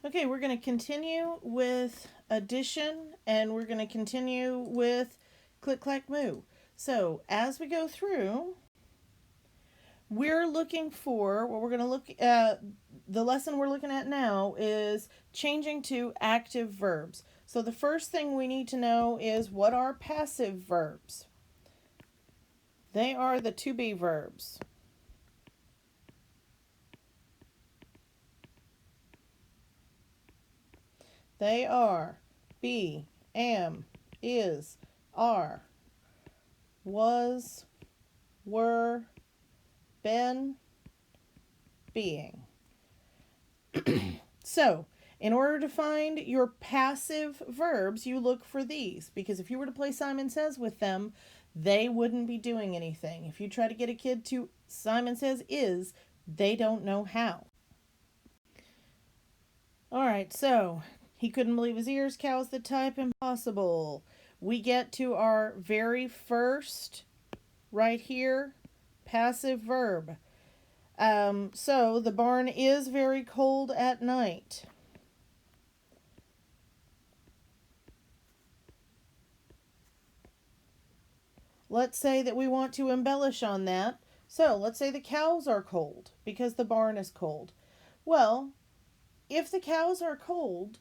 Okay, we're going to continue with addition, and we're going to continue with click, clack, moo. So as we go through, we're looking for, what we're going to look at, the lesson we're looking at now is changing to active verbs. So the first thing we need to know is, what are passive verbs? They are the to be verbs. They are be, am, is, are, was, were, been, being. So, in order to find your passive verbs, you look for these, because if you were to play Simon Says with them, they wouldn't be doing anything. If you try to get a kid to Simon Says is, they don't know how. All right, so he couldn't believe his ears. Cow's the type. Impossible. We get to our very first, right here, passive verb. So the barn is very cold at night. Let's say that we want to embellish on that. So let's say the cows are cold because the barn is cold. Well, if the cows are cold,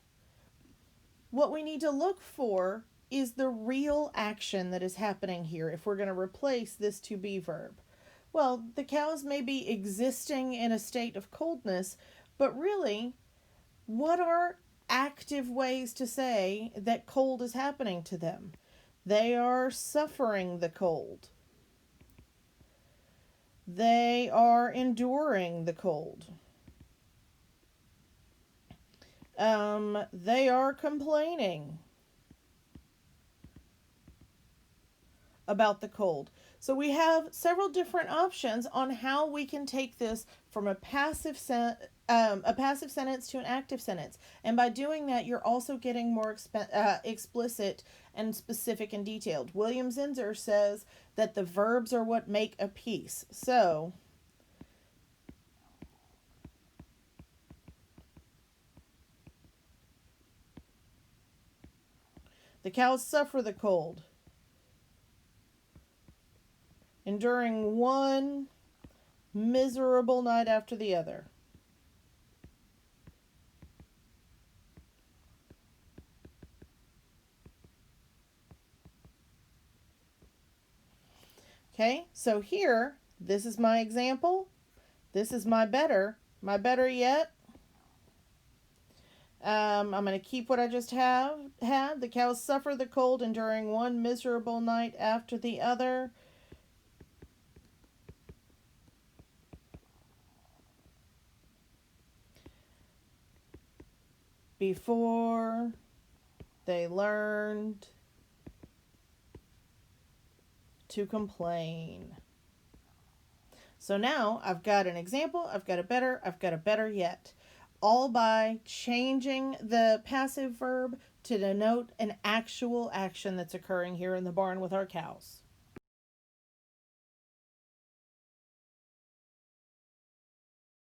what we need to look for is the real action that is happening here if we're going to replace this to be verb. Well, the cows may be existing in a state of coldness, but really, what are active ways to say that cold is happening to them? They are suffering the cold. They are enduring the cold. They are complaining about the cold. So we have several different options on how we can take this from a passive sentence to an active sentence. And by doing that, you're also getting more explicit and specific and detailed. William Zinsser says that the verbs are what make a piece. So the cows suffer the cold, enduring one miserable night after the other. Okay, so here, this is my example. This is my better. My better yet. I'm going to keep what I just had. The cows suffer the cold, enduring one miserable night after the other. Before they learned to complain. So now I've got an example, I've got a better yet. All by changing the passive verb to denote an actual action that's occurring here in the barn with our cows.